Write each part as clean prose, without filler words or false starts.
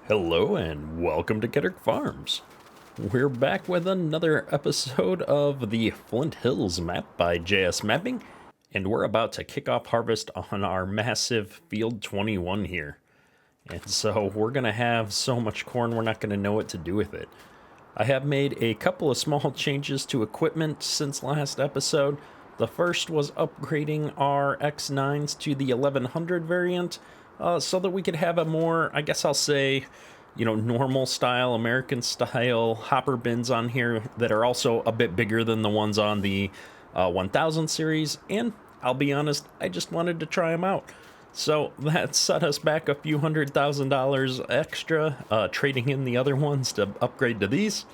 Hello and welcome to Ketter Farms. We're back with another episode of the Flint Hills map by JS Mapping, and we're about to kick off harvest on our massive Field 21 here. And so we're going to have so much corn we're not going to know what to do with it. I have made a couple of small changes to equipment since last episode. The first was upgrading our X9s to the 1100 variant, so that we could have a more, I guess I'll say, normal style, American style hopper bins on here that are also a bit bigger than the ones on the 1000 series. And I'll be honest, I just wanted to try them out. So that set us back a few $100,000 extra, trading in the other ones to upgrade to these.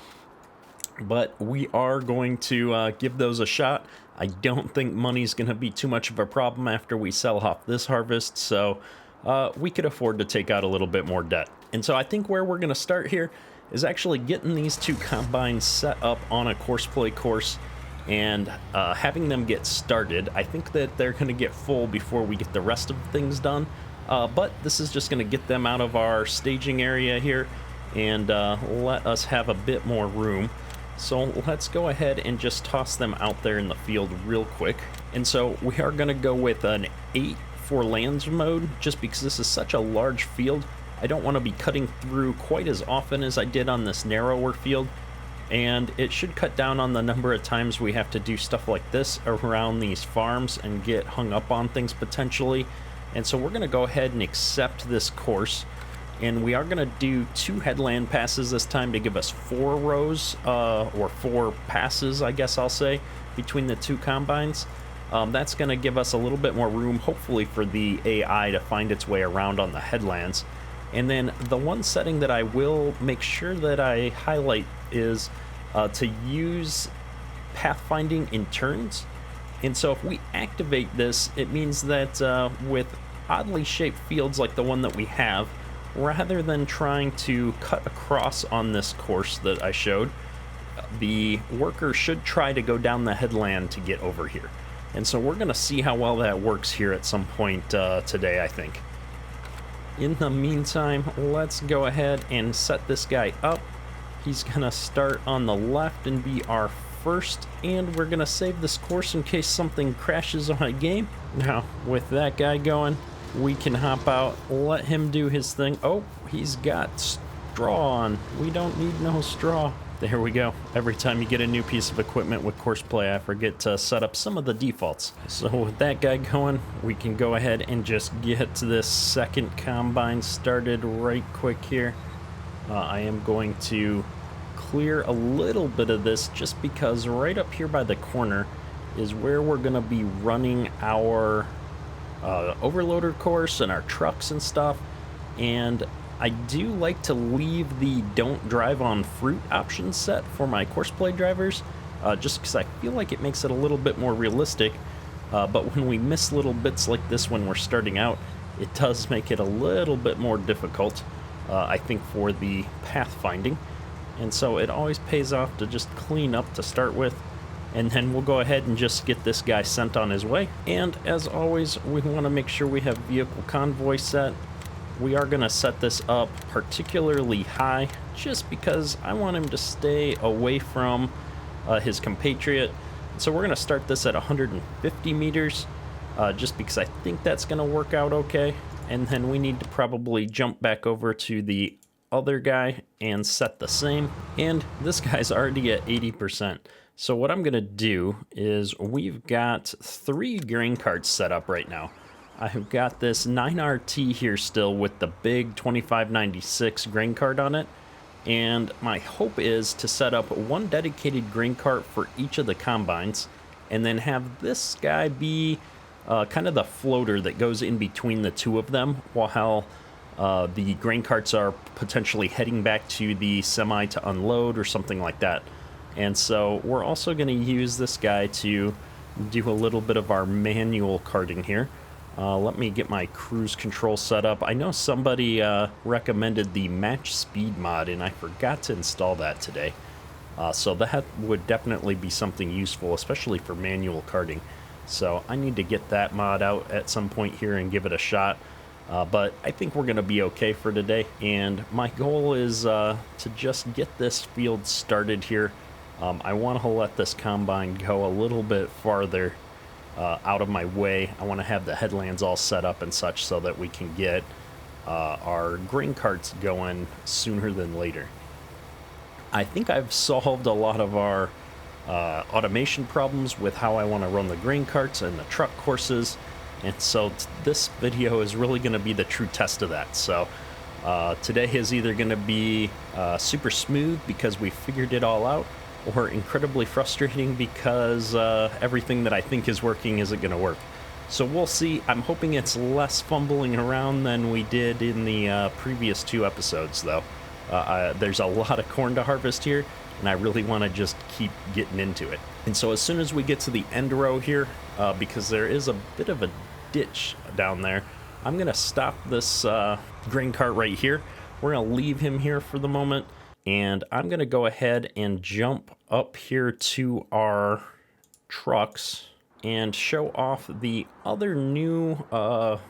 But we are going to give those a shot. I don't think money's going to be too much of a problem after we sell off this harvest, so we could afford to take out a little bit more debt. And so I think where we're going to start here is actually getting these two combines set up on a course play course and having them get started. I think that they're going to get full before we get the rest of things done, but this is just going to get them out of our staging area here and let us have a bit more room. So let's go ahead and just toss them out there in the field real quick. And so we are going to go with an 8 for lands mode, just because this is such a large field. I don't want to be cutting through quite as often as I did on this narrower field, and it should cut down on the number of times we have to do stuff like this around these farms and get hung up on things potentially. And so we're going to go ahead and accept this course, and we are going to do 2 headland passes this time to give us 4 rows, or 4 passes, I guess I'll say, between the 2 combines. That's going to give us a little bit more room, hopefully, for the AI to find its way around on the headlands. And then the one setting that I will make sure that I highlight is to use pathfinding in turns. And so if we activate this, it means that with oddly shaped fields like the one that we have, rather than trying to cut across on this course that I showed, the worker should try to go down the headland to get over here. And so we're going to see how well that works here at some point today, I think. In the meantime, let's go ahead and set this guy up. He's going to start on the left and be our first, and we're going to save this course in case something crashes on a game. Now, with that guy going, we can hop out, let him do his thing. Oh, he's got straw on. We don't need no straw. There we go. Every time you get a new piece of equipment with course play, I forget to set up some of the defaults. So with that guy going, we can go ahead and just get this second combine started right quick here. I am going to clear a little bit of this just because right up here by the corner is where we're going to be running our overloader course and our trucks and stuff. And I do like to leave the don't drive on fruit option set for my course play drivers, just because I feel like it makes it a little bit more realistic. But when we miss little bits like this when we're starting out, it does make it a little bit more difficult, I think, for the pathfinding. And so it always pays off to just clean up to start with, and then we'll go ahead and just get this guy sent on his way. And as always, we want to make sure we have vehicle convoy set. We are going to set this up particularly high just because I want him to stay away from his compatriot. So we're going to start this at 150 meters just because I think that's going to work out okay. And then we need to probably jump back over to the other guy and set the same. And this guy's already at 80%. So what I'm going to do is we've got 3 grain carts set up right now. I've got this 9RT here still with the big 2596 grain cart on it, and my hope is to set up 1 dedicated grain cart for each of the combines, and then have this guy be kind of the floater that goes in between the 2 of them while the grain carts are potentially heading back to the semi to unload or something like that. And so we're also going to use this guy to do a little bit of our manual carting here. Let me get my cruise control set up. I know somebody recommended the match speed mod, and I forgot to install that today. So that would definitely be something useful, especially for manual karting. So I need to get that mod out at some point here and give it a shot. But I think we're going to be okay for today. And my goal is to just get this field started here. I want to let this combine go a little bit farther out of my way. I want to have the headlands all set up and such so that we can get our grain carts going sooner than later. I think I've solved a lot of our automation problems with how I want to run the grain carts and the truck courses. And so this video is really going to be the true test of that. So today is either going to be super smooth because we figured it all out, or incredibly frustrating because everything that I think is working isn't going to work. So we'll see. I'm hoping it's less fumbling around than we did in the previous 2 episodes, though. There's a lot of corn to harvest here, and I really want to just keep getting into it. And so as soon as we get to the end row here, because there is a bit of a ditch down there, I'm going to stop this grain cart right here. We're going to leave him here for the moment, and I'm going to go ahead and jump up here to our trucks and show off the other new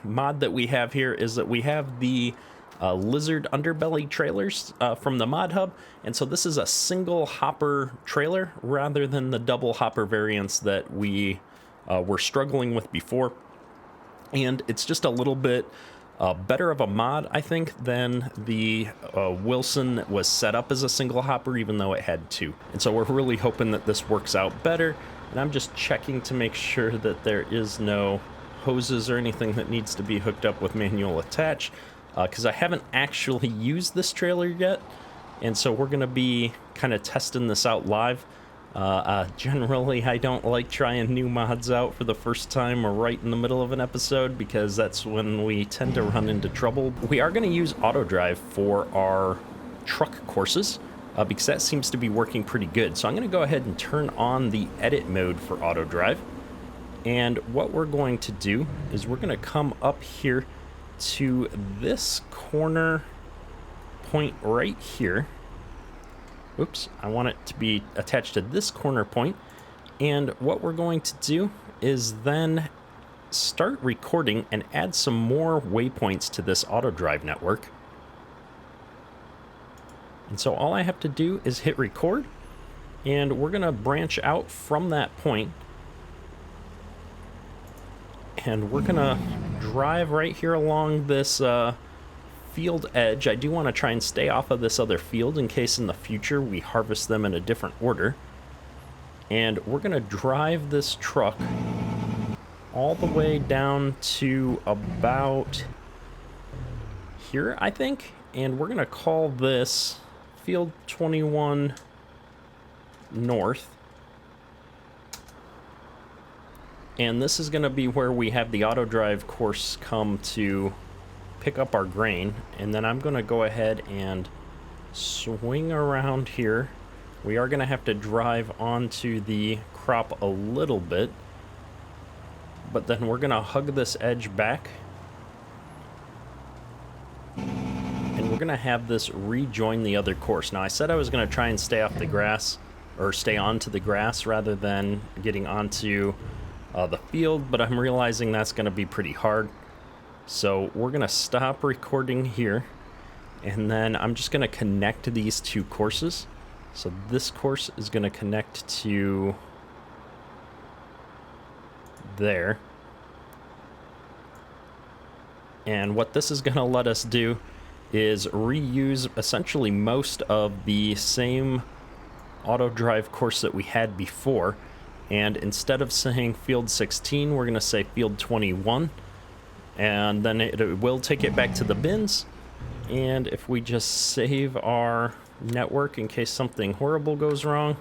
mod that we have here. Is that we have the lizard underbelly trailers from the mod hub, and so this is a single hopper trailer rather than the double hopper variants that we were struggling with before. And it's just a little bit better of a mod, I think, than the Wilson that was set up as a single hopper, even though it had 2. And so we're really hoping that this works out better. And I'm just checking to make sure that there is no hoses or anything that needs to be hooked up with manual attach, because I haven't actually used this trailer yet. And so we're going to be kind of testing this out live. Generally, I don't like trying new mods out for the first time or right in the middle of an episode, because that's when we tend to run into trouble. We are going to use auto drive for our truck courses, because that seems to be working pretty good. So I'm going to go ahead and turn on the edit mode for auto drive. And what we're going to do is we're going to come up here to this corner point right here. Oops, I want it to be attached to this corner point. And what we're going to do is then start recording and add some more waypoints to this auto drive network. And so all I have to do is hit record, and we're going to branch out from that point. And we're going to drive right here along this field edge. I do want to try and stay off of this other field in case in the future we harvest them in a different order. And we're going to drive this truck all the way down to about here, I think. And we're going to call this Field 21 North. And this is going to be where we have the auto drive course come to pick up our grain. And then I'm going to go ahead and swing around here. We are going to have to drive onto the crop a little bit, but then we're going to hug this edge back, and we're going to have this rejoin the other course. Now, I said I was going to try and stay off the grass, or stay onto the grass rather than getting onto the field, but I'm realizing that's going to be pretty hard. So we're going to stop recording here, and then I'm just going to connect these 2 courses. So this course is going to connect to there. And what this is going to let us do is reuse essentially most of the same auto drive course that we had before. And instead of saying field 16, we're going to say field 21. And then it will take it back to the bins. And if we just save our network in case something horrible goes wrong,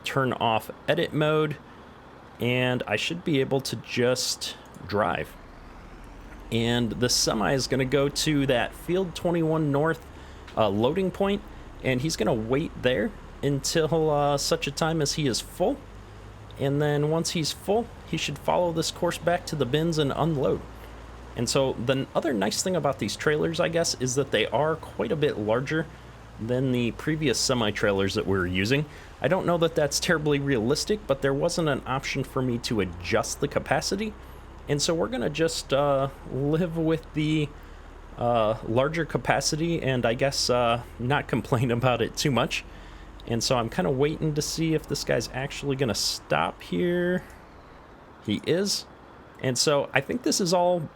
turn off edit mode, and I should be able to just drive. And the semi is going to go to that field 21 north loading point, and he's going to wait there until such a time as he is full. And then once he's full, he should follow this course back to the bins and unload. And so the other nice thing about these trailers, I guess, is that they are quite a bit larger than the previous semi-trailers that we were using. I don't know that that's terribly realistic, but there wasn't an option for me to adjust the capacity. And so we're going to just live with the larger capacity and I guess not complain about it too much. And so I'm kind of waiting to see if this guy's actually going to stop here. He is. And so I think this is all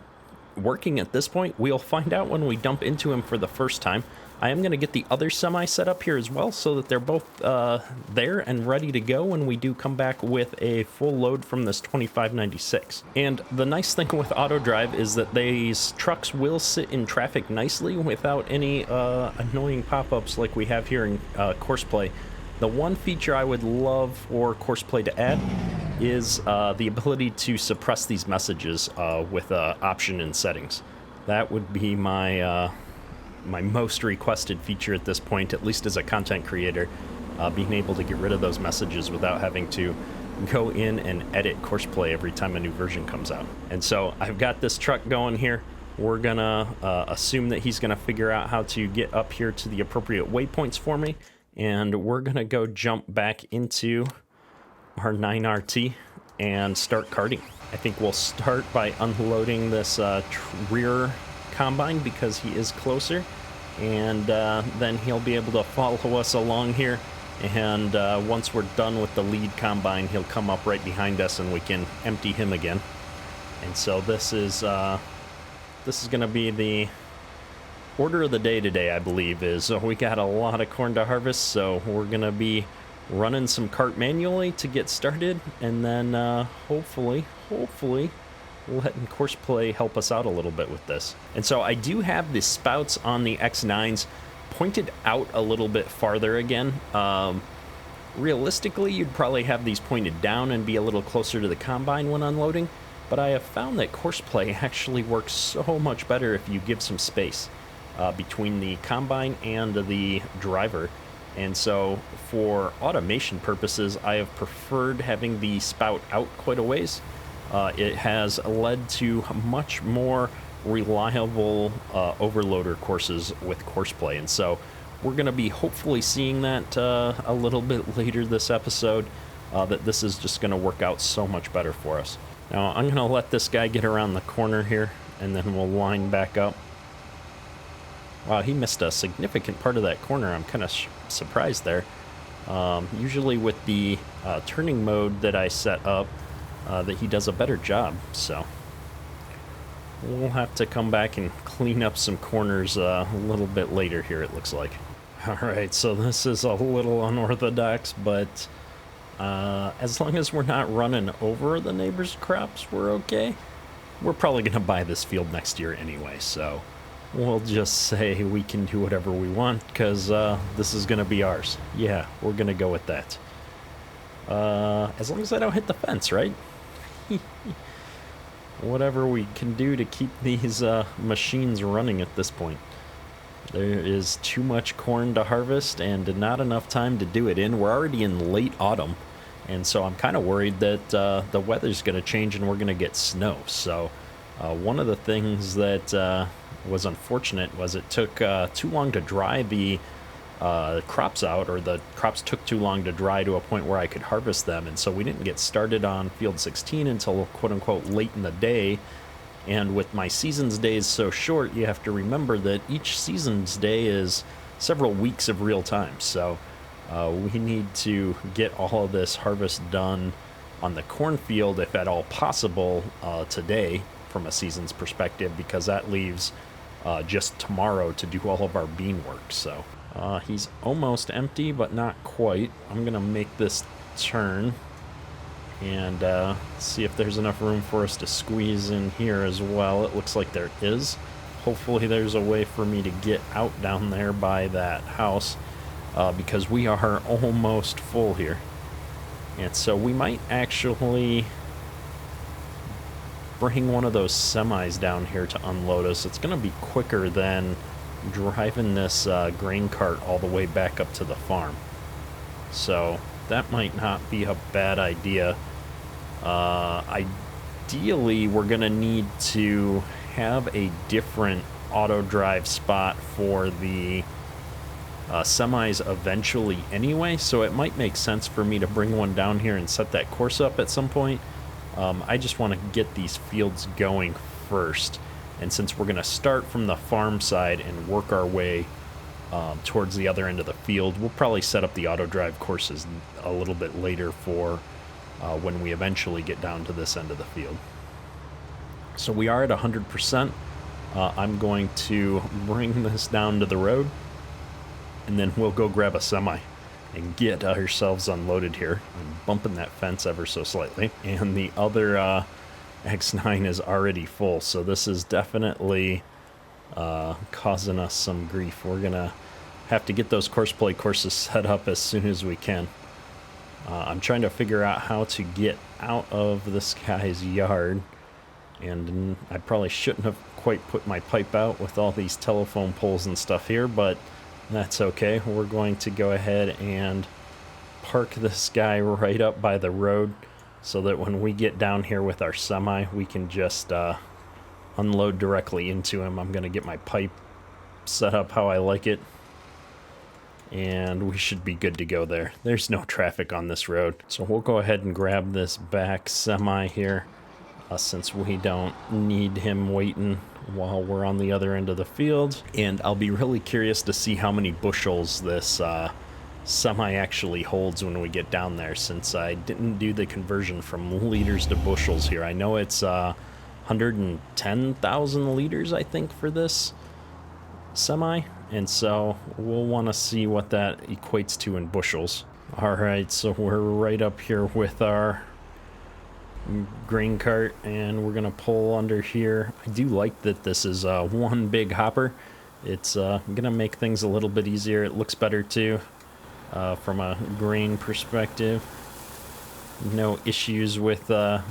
working at this point. We'll find out when we dump into him for the first time. I am going to get the other semi set up here as well so that they're both there and ready to go when we do come back with a full load from this 2596. And the nice thing with auto drive is that these trucks will sit in traffic nicely without any annoying pop-ups like we have here in Courseplay. The one feature I would love for Courseplay to add is the ability to suppress these messages with an option in settings. That would be my my most requested feature at this point, at least as a content creator, being able to get rid of those messages without having to go in and edit Courseplay every time a new version comes out. And so I've got this truck going here. We're gonna assume that he's gonna figure out how to get up here to the appropriate waypoints for me, and we're gonna go jump back into our 9RT and start carting. I think we'll start by unloading this rear combine because he is closer, and then he'll be able to follow us along here, and once we're done with the lead combine, he'll come up right behind us and we can empty him again. And so this is going to be the order of the day today, I believe. Is we got a lot of corn to harvest, so we're going to be running some cart manually to get started, and then hopefully letting Courseplay help us out a little bit with this. And so I do have the spouts on the X9s pointed out a little bit farther again. Realistically, you'd probably have these pointed down and be a little closer to the combine when unloading, but I have found that Courseplay actually works so much better if you give some space between the combine and the driver. And so for automation purposes, I have preferred having the spout out quite a ways. It has led to much more reliable overloader courses with Courseplay, and so we're going to be hopefully seeing that a little bit later this episode, that this is just going to work out so much better for us. Now I'm going to let this guy get around the corner here, and then we'll line back up. Wow, he missed a significant part of that corner. I'm kind of surprised there. Usually with the turning mode that I set up, that he does a better job, so we'll have to come back and clean up some corners a little bit later here, it looks like. Alright, so this is a little unorthodox, but as long as we're not running over the neighbor's crops, we're okay. We're probably going to buy this field next year anyway, so we'll just say we can do whatever we want, because this is going to be ours. Yeah, we're going to go with that. As long as I don't hit the fence, right? Whatever we can do to keep these machines running at this point. There is too much corn to harvest and not enough time to do it in. We're already in late autumn, and so I'm kind of worried that the weather's going to change and we're going to get snow. So one of the things that was unfortunate was it took too long to dry the crops out, or the crops took too long to dry to a point where I could harvest them, and so we didn't get started on field 16 until quote-unquote late in the day. And with my season's days so short, you have to remember that each season's day is several weeks of real time, so we need to get all of this harvest done on the cornfield, if at all possible, today from a season's perspective, because that leaves just tomorrow to do all of our bean work. So he's almost empty, but not quite. I'm gonna make this turn and see if there's enough room for us to squeeze in here as well. It looks like there is. Hopefully there's a way for me to get out down there by that house, because we are almost full here. And so we might actually bring one of those semis down here to unload us. It's going to be quicker than driving this grain cart all the way back up to the farm. So that might not be a bad idea. Ideally, we're going to need to have a different auto drive spot for the semis eventually anyway, so it might make sense for me to bring one down here and set that course up at some point. I just want to get these fields going first. And since we're going to start from the farm side and work our way towards the other end of the field, we'll probably set up the auto drive courses a little bit later for when we eventually get down to this end of the field. So we are at 100%. I'm going to bring this down to the road, and then we'll go grab a semi and get ourselves unloaded here. I'm bumping that fence ever so slightly. And the other X9 is already full, so this is definitely causing us some grief. We're gonna have to get those courseplay courses set up as soon as we can. I'm trying to figure out how to get out of this guy's yard, and I probably shouldn't have quite put my pipe out with all these telephone poles and stuff here, but that's okay. We're going to go ahead and park this guy right up by the road so that when we get down here with our semi, we can just unload directly into him. I'm going to get my pipe set up how I like it, and we should be good to go there. There's no traffic on this road, so we'll go ahead and grab this back semi here since we don't need him waiting while we're on the other end of the field. And I'll be really curious to see how many bushels this semi actually holds when we get down there, since I didn't do the conversion from liters to bushels here. I know it's 110,000 liters, I think, for this semi, and so we'll want to see what that equates to in bushels. All right, so we're right up here with our grain cart, and we're gonna pull under here. I do like that this is one big hopper. It's gonna make things a little bit easier. It looks better too from a grain perspective. No issues with the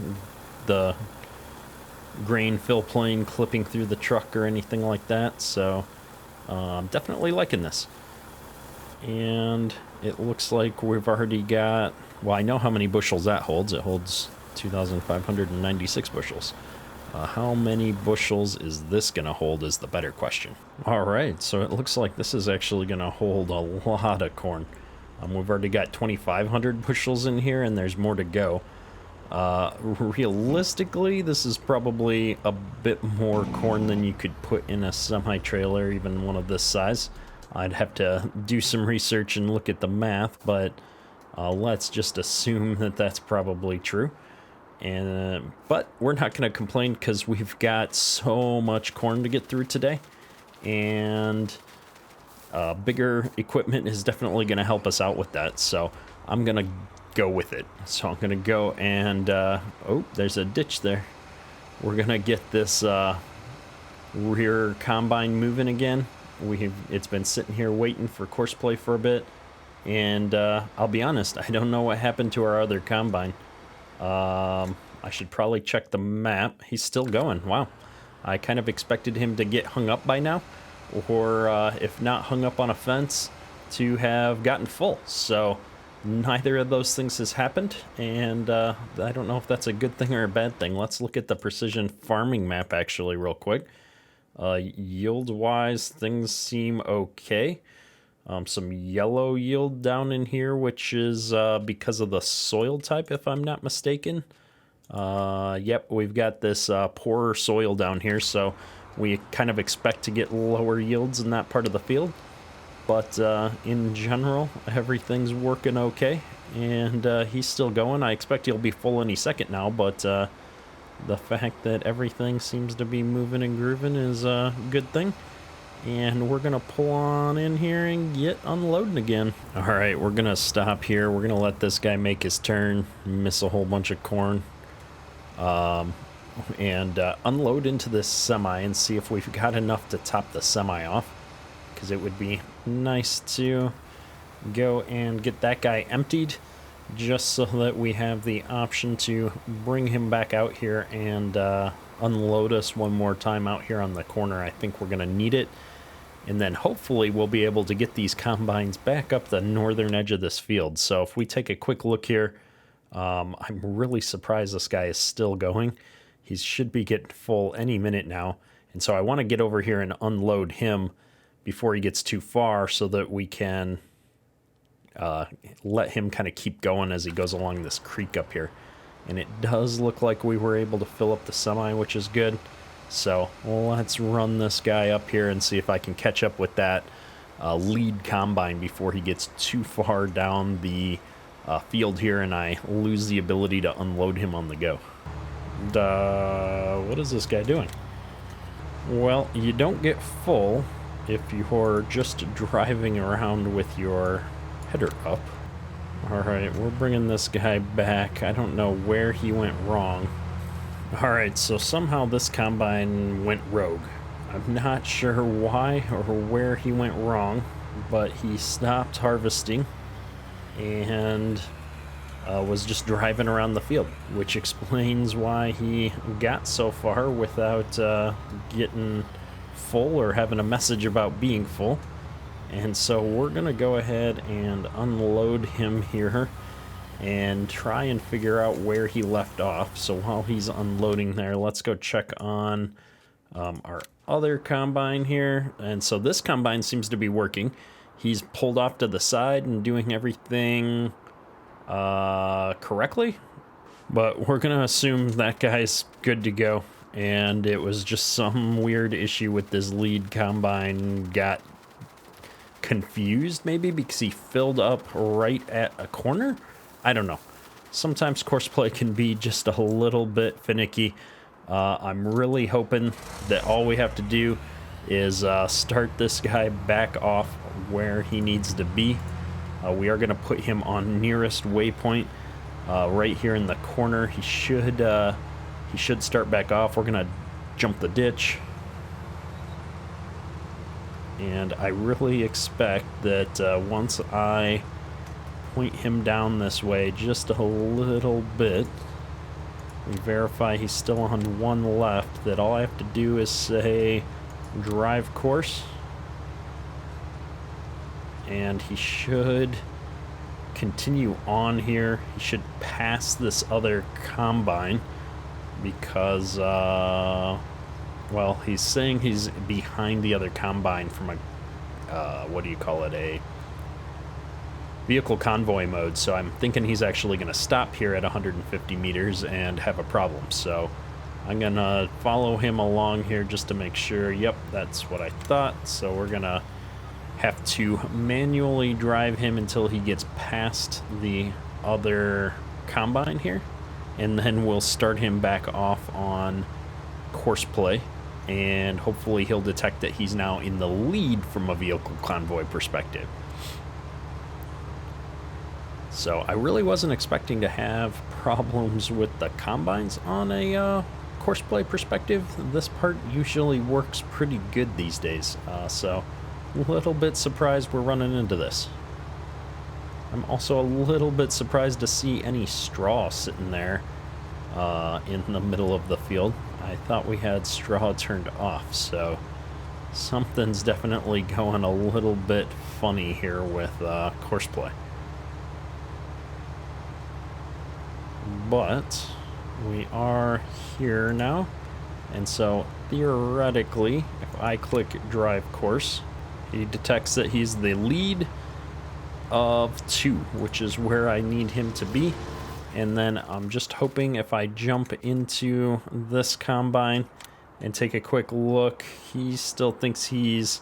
grain fill plane clipping through the truck or anything like that, so I'm definitely liking this. And it looks like we've already got, well, I know how many bushels that holds. It holds 2,596 bushels. How many bushels is this going to hold is the better question. All right, so it looks like this is actually going to hold a lot of corn. We've already got 2,500 bushels in here, and there's more to go. Realistically, this is probably a bit more corn than you could put in a semi-trailer, even one of this size. I'd have to do some research and look at the math, but let's just assume that that's probably true. And but we're not going to complain because we've got so much corn to get through today, and bigger equipment is definitely going to help us out with that, so I'm going to go with it. So I'm going to go and oh, there's a ditch there. We're going to get this rear combine moving again. It's been sitting here waiting for course play for a bit, and I'll be honest, I don't know what happened to our other combine. I should probably check the map. He's still going. Wow. I kind of expected him to get hung up by now, or if not hung up on a fence, to have gotten full. So neither of those things has happened, and I don't know if that's a good thing or a bad thing. Let's look at the precision farming map actually real quick. Yield-wise, things seem okay. Some yellow yield down in here, which is because of the soil type, if I'm not mistaken. Yep, we've got this poorer soil down here, so we kind of expect to get lower yields in that part of the field. But in general, everything's working okay, and he's still going. I expect he'll be full any second now, but the fact that everything seems to be moving and grooving is a good thing. And we're gonna pull on in here and get unloading again. All right, we're gonna stop here. We're gonna let this guy make his turn, miss a whole bunch of corn, and unload into this semi and see if we've got enough to top the semi off, because it would be nice to go and get that guy emptied, just so that we have the option to bring him back out here and unload us one more time out here on the corner. I think we're gonna need it. And then hopefully we'll be able to get these combines back up the northern edge of this field. So if we take a quick look here, I'm really surprised this guy is still going. He should be getting full any minute now. And so I want to get over here and unload him before he gets too far, so that we can let him kind of keep going as he goes along this creek up here. and it does look like we were able to fill up the semi, which is good. So let's run this guy up here and see if I can catch up with that lead combine before he gets too far down the field here and I lose the ability to unload him on the go. What is this guy doing? Well, you don't get full if you're just driving around with your header up. Alright, we're bringing this guy back. I don't know where he went wrong. Alright, so somehow this combine went rogue. I'm not sure why or where he went wrong, but he stopped harvesting and was just driving around the field, which explains why he got so far without getting full or having a message about being full. And so we're gonna go ahead and unload him here and try and figure out where he left off. So while he's unloading there, let's go check on our other combine here. And so this combine seems to be working. He's pulled off to the side and doing everything correctly, but we're gonna assume that guy's good to go, and it was just some weird issue with this lead combine. Got confused maybe because he filled up right at a corner. I don't know. Sometimes courseplay can be just a little bit finicky. I'm really hoping that all we have to do is start this guy back off where he needs to be. We are going to put him on nearest waypoint right here in the corner. He should start back off. We're going to jump the ditch. And I really expect that once I point him down this way just a little bit, we verify he's still on one left, that all I have to do is say drive course, and he should continue on here. He should pass this other combine because well, he's saying he's behind the other combine from a what do you call it, a vehicle convoy mode. So I'm thinking he's actually going to stop here at 150 meters and have a problem. So I'm going to follow him along here just to make sure. Yep, that's what I thought. So we're going to have to manually drive him until he gets past the other combine here, and then we'll start him back off on course play, and hopefully he'll detect that he's now in the lead from a vehicle convoy perspective. So I really wasn't expecting to have problems with the combines on a course play perspective. This part usually works pretty good these days, so a little bit surprised we're running into this. I'm also a little bit surprised to see any straw sitting there in the middle of the field. I thought we had straw turned off, so something's definitely going a little bit funny here with course play. But we are here now, and so theoretically, if I click drive course, he detects that he's the lead of 2, which is where I need him to be. And then I'm just hoping if I jump into this combine and take a quick look, he still thinks he's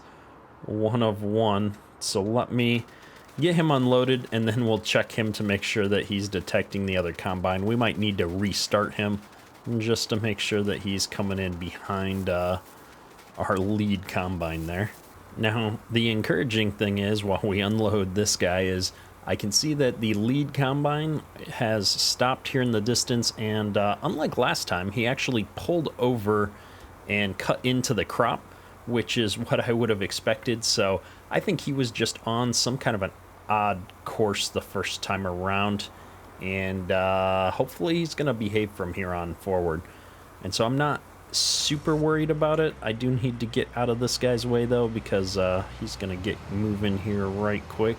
1 of 1. So let me get him unloaded, and then we'll check him to make sure that he's detecting the other combine. We might need to restart him just to make sure that he's coming in behind our lead combine there. Now, the encouraging thing is, while we unload this guy, is I can see that the lead combine has stopped here in the distance, and unlike last time, he actually pulled over and cut into the crop, which is what I would have expected. So I think he was just on some kind of an odd course the first time around, and hopefully he's going to behave from here on forward. And so I'm not super worried about it. I do need to get out of this guy's way though, because he's going to get moving here right quick.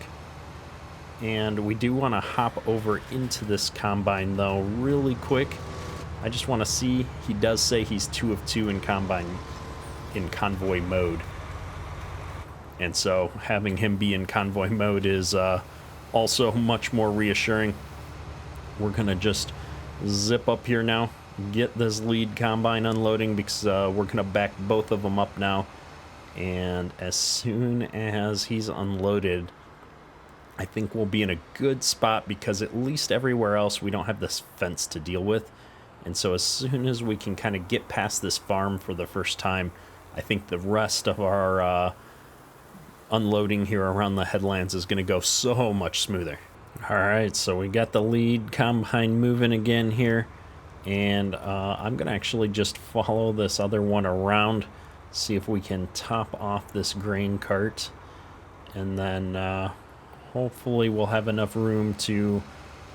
And we do want to hop over into this combine though really quick. I just want to see, he does say he's 2 of 2 in convoy mode. And so having him be in convoy mode is also much more reassuring. We're going to just zip up here now, get this lead combine unloading because we're going to back both of them up now. And as soon as he's unloaded, I think we'll be in a good spot because at least everywhere else we don't have this fence to deal with. And so as soon as we can kind of get past this farm for the first time, I think the rest of our unloading here around the headlands is going to go so much smoother. All right, so we got the lead combine moving again here. And I'm going to actually just follow this other one around, see if we can top off this grain cart. And then hopefully we'll have enough room to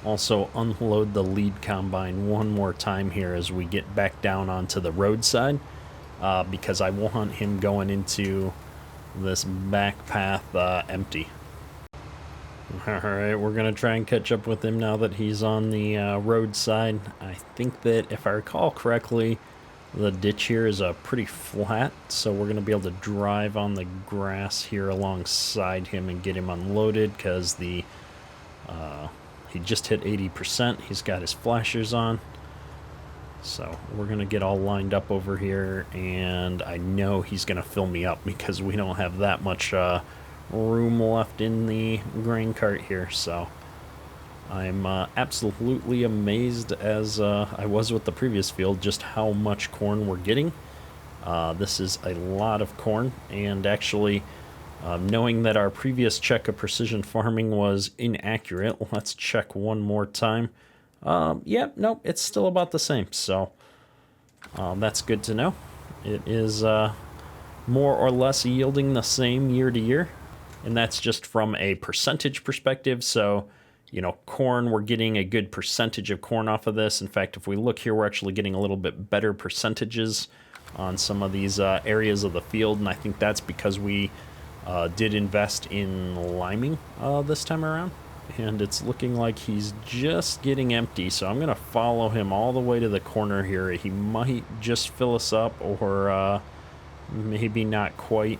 also unload the lead combine one more time here as we get back down onto the roadside, because I want him going into this back path empty. Alright, we're going to try and catch up with him now that he's on the roadside. I think that if I recall correctly, the ditch here is pretty flat, so we're going to be able to drive on the grass here alongside him and get him unloaded because the he just hit 80%. He's got his flashers on. So we're going to get all lined up over here, and I know he's going to fill me up because we don't have that much room left in the grain cart here. So I'm absolutely amazed, as I was with the previous field, just how much corn we're getting. This is a lot of corn, and actually knowing that our previous check of precision farming was inaccurate, let's check one more time. Yep, nope, it's still about the same, so that's good to know. It is more or less yielding the same year to year, and that's just from a percentage perspective. So, you know, corn, we're getting a good percentage of corn off of this. In fact, if we look here, we're actually getting a little bit better percentages on some of these areas of the field, and I think that's because we did invest in liming this time around. And it's looking like he's just getting empty, so I'm going to follow him all the way to the corner here. He might just fill us up, or maybe not quite.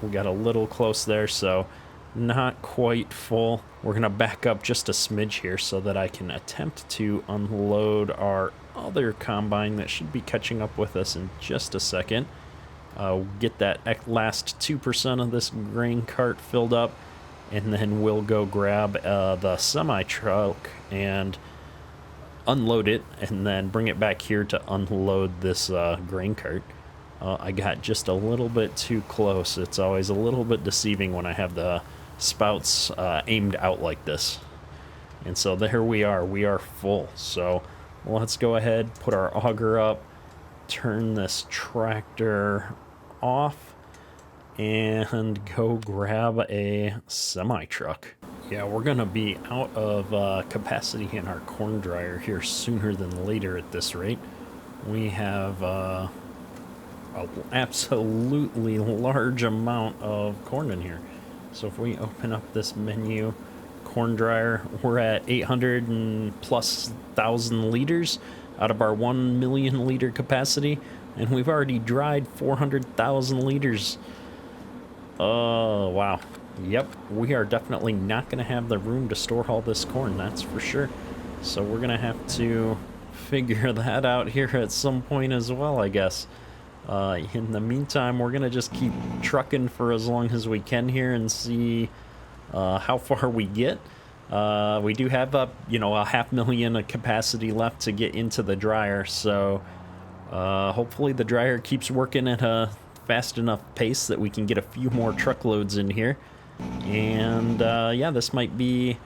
We got a little close there, so not quite full. We're going to back up just a smidge here so that I can attempt to unload our other combine that should be catching up with us in just a second. Get that last 2% of this grain cart filled up, and then we'll go grab the semi-truck and unload it, and then bring it back here to unload this grain cart. I got just a little bit too close. It's always a little bit deceiving when I have the spouts aimed out like this. And so there we are full. So let's go ahead, put our auger up, turn this tractor off, and go grab a semi-truck. Yeah, we're gonna be out of capacity in our corn dryer here sooner than later at this rate. We have an absolutely large amount of corn in here. So if we open up this menu, corn dryer, we're at 800 and plus thousand liters out of our 1 million liter capacity, and we've already dried 400,000 liters. Oh, wow. Yep, we are definitely not going to have the room to store all this corn, that's for sure. So we're going to have to figure that out here at some point as well, I guess. In the meantime, we're going to just keep trucking for as long as we can here and see how far we get. We do have a 500,000 capacity left to get into the dryer, so hopefully the dryer keeps working at a fast enough pace that we can get a few more truckloads in here. And yeah, this might be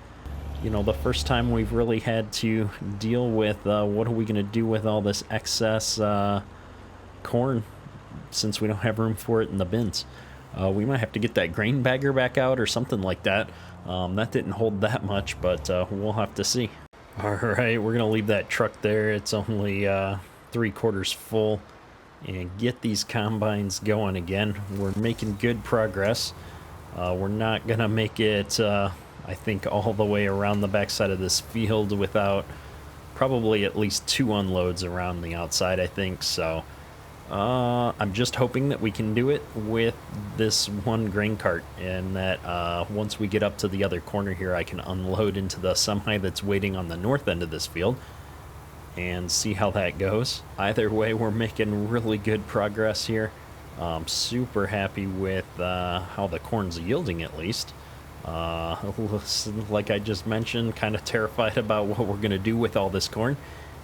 the first time we've really had to deal with what are we going to do with all this excess corn, since we don't have room for it in the bins. We might have to get that grain bagger back out or something like that. That didn't hold that much, but we'll have to see. All right, we're gonna leave that truck there. It's only 3/4 full, and get these combines going again. We're making good progress. We're not gonna make it, I think, all the way around the backside of this field without probably at least 2 unloads around the outside, I think. So I'm just hoping that we can do it with this one grain cart, and that once we get up to the other corner here, I can unload into the semi that's waiting on the north end of this field. and see how that goes. Either way, we're making really good progress here. Super happy with how the corn's yielding, at least. Like I just mentioned, kind of terrified about what we're going to do with all this corn.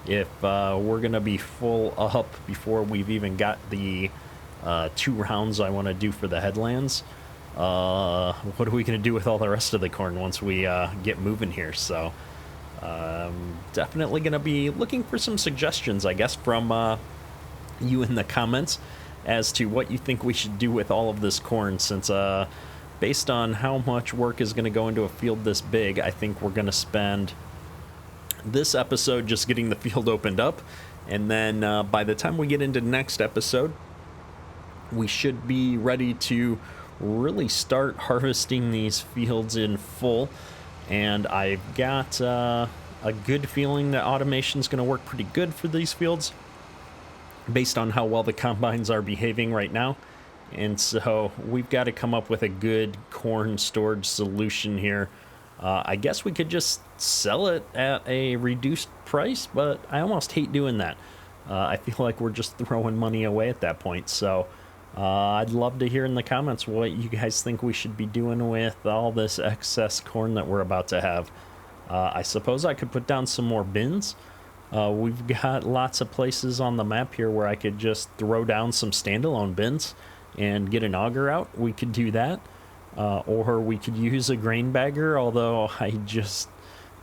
If we're going to be full up before we've even got the 2 rounds I want to do for the headlands, what are we going to do with all the rest of the corn once we get moving here? So definitely going to be looking for some suggestions, I guess, from you in the comments as to what you think we should do with all of this corn, since based on how much work is going to go into a field this big, I think we're going to spend this episode just getting the field opened up, and then by the time we get into next episode, we should be ready to really start harvesting these fields in full. And I've got a good feeling that automation is going to work pretty good for these fields based on how well the combines are behaving right now. And so we've got to come up with a good corn storage solution here. I guess we could just sell it at a reduced price, but I almost hate doing that. I feel like we're just throwing money away at that point. So I'd love to hear in the comments what you guys think we should be doing with all this excess corn that we're about to have. I suppose I could put down some more bins. We've got lots of places on the map here where I could just throw down some standalone bins and get an auger out. We could do that. Or we could use a grain bagger, although I just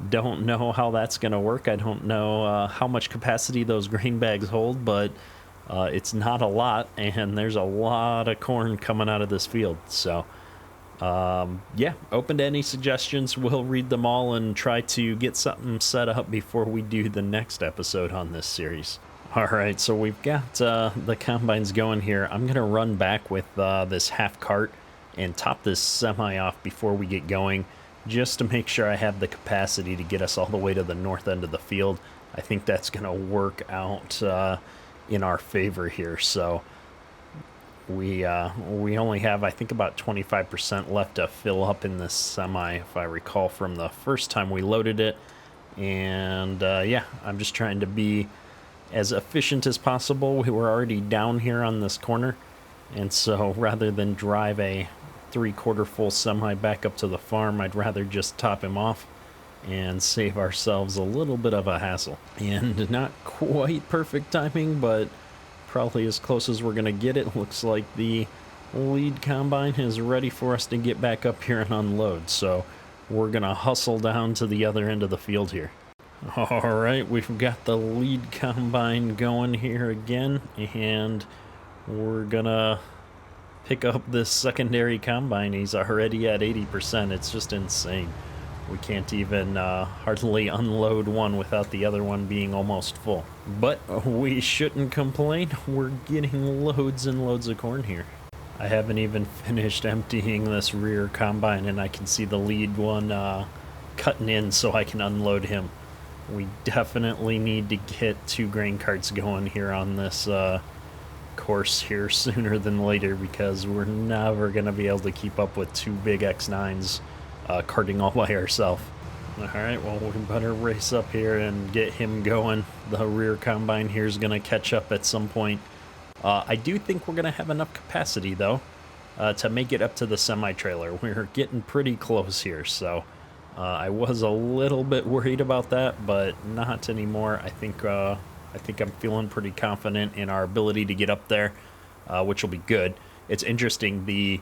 don't know how that's going to work. I don't know how much capacity those grain bags hold, but it's not a lot, and there's a lot of corn coming out of this field. So yeah, open to any suggestions. We'll read them all and try to get something set up before we do the next episode on this series. All right, so we've got the combines going here. I'm going to run back with this half cart and top this semi off before we get going, just to make sure I have the capacity to get us all the way to the north end of the field. I think that's going to work out in our favor here. So we only have, I think, about 25% left to fill up in this semi, if I recall from the first time we loaded it. And yeah, I'm just trying to be as efficient as possible. We were already down here on this corner, and so rather than drive a 3/4 full semi back up to the farm, I'd rather just top him off and save ourselves a little bit of a hassle. And not quite perfect timing, but probably as close as we're gonna get it. Looks like the lead combine is ready for us to get back up here and unload, so we're gonna hustle down to the other end of the field here. All right, we've got the lead combine going here again, and we're gonna pick up this secondary combine. He's already at 80%. It's just insane. We can't even hardly unload one without the other one being almost full. But we shouldn't complain. We're getting loads and loads of corn here. I haven't even finished emptying this rear combine, and I can see the lead one cutting in so I can unload him. We definitely need to get 2 grain carts going here on this course here sooner than later, because we're never going to be able to keep up with 2 big X9s carting all by ourselves. Alright, well, we better race up here and get him going. The rear combine here is going to catch up at some point. I do think we're going to have enough capacity, though, to make it up to the semi-trailer. We're getting pretty close here, so I was a little bit worried about that, but not anymore. I think I'm feeling pretty confident in our ability to get up there, which will be good. It's interesting, the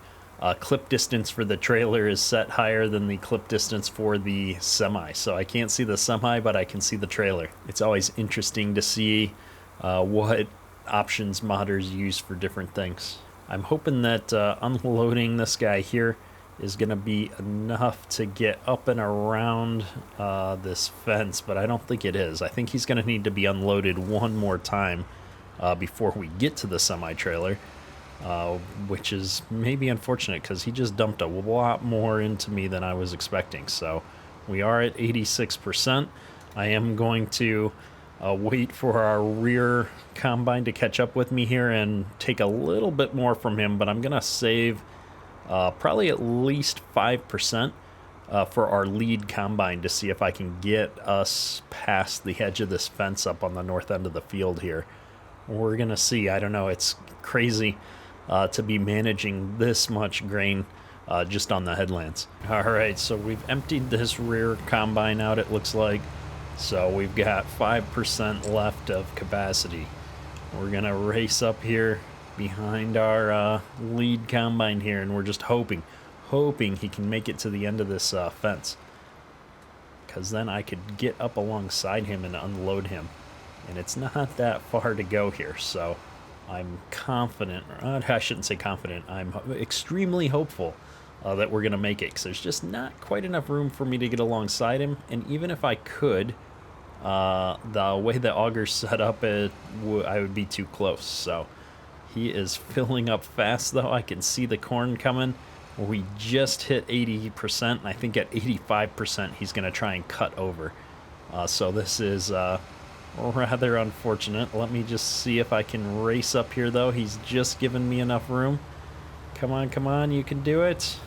clip distance for the trailer is set higher than the clip distance for the semi, so I can't see the semi, but I can see the trailer. It's always interesting to see what options modders use for different things. I'm hoping that unloading this guy here is going to be enough to get up and around this fence, but I don't think it is. I think he's going to need to be unloaded one more time before we get to the semi-trailer, which is maybe unfortunate because he just dumped a lot more into me than I was expecting. So we are at 86%. I am going to wait for our rear combine to catch up with me here and take a little bit more from him, but I'm going to save probably at least 5% for our lead combine to see if I can get us past the edge of this fence up on the north end of the field here. We're going to see. I don't know. It's crazy to be managing this much grain just on the headlands. All right, so we've emptied this rear combine out, it looks like. So we've got 5% left of capacity. We're going to race up here behind our lead combine here, and we're just hoping he can make it to the end of this fence, because then I could get up alongside him and unload him, and it's not that far to go here. So I'm confident, I shouldn't say confident, I'm extremely hopeful that we're gonna make it, because there's just not quite enough room for me to get alongside him. And even if I could, the way the auger's set up, I would be too close. So he is filling up fast, though. I can see the corn coming. We just hit 80%, and I think at 85% he's going to try and cut over. So this is rather unfortunate. Let me just see if I can race up here, though. He's just given me enough room. Come on, you can do it.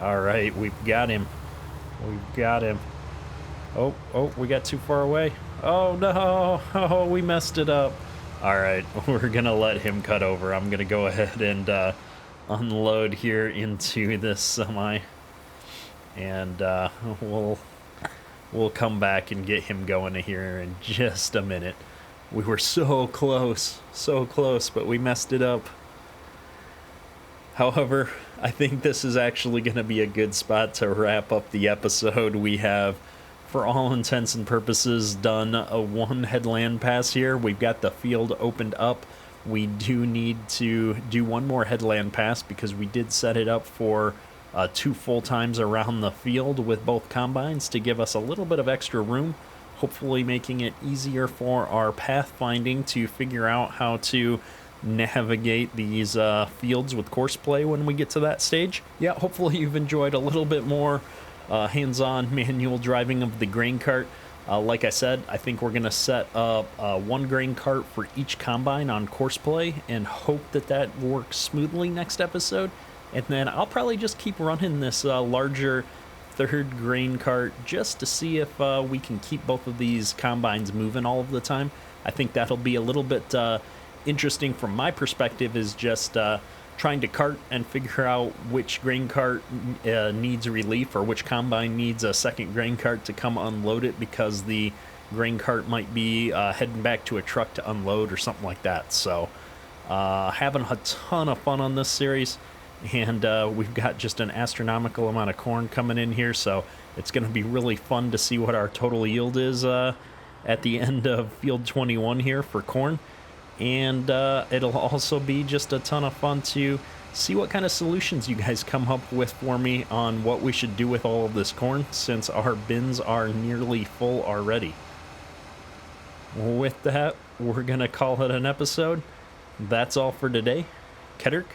All right, we've got him. Oh, we got too far away. Oh, no. Oh, we messed it up. All right, we're going to let him cut over. I'm going to go ahead and unload here into this semi, and we'll come back and get him going here in just a minute. We were so close, but we messed it up. However, I think this is actually going to be a good spot to wrap up the episode. We have, for all intents and purposes, done a one headland pass here. We've got the field opened up. We do need to do one more headland pass, because we did set it up for 2 full times around the field with both combines to give us a little bit of extra room, hopefully making it easier for our pathfinding to figure out how to navigate these fields with course play when we get to that stage. Yeah, hopefully you've enjoyed a little bit more hands-on manual driving of the grain cart. Like I said, I think we're going to set up one grain cart for each combine on course play and hope that works smoothly next episode. And then I'll probably just keep running this larger third grain cart just to see if we can keep both of these combines moving all of the time. I think that'll be a little bit interesting from my perspective, is just trying to cart and figure out which grain cart needs relief, or which combine needs a second grain cart to come unload it, because the grain cart might be heading back to a truck to unload or something like that. So having a ton of fun on this series, and we've got just an astronomical amount of corn coming in here, so it's going to be really fun to see what our total yield is at the end of field 21 here for corn. And it'll also be just a ton of fun to see what kind of solutions you guys come up with for me on what we should do with all of this corn, since our bins are nearly full already. With that, we're going to call it an episode. That's all for today. Kedrick,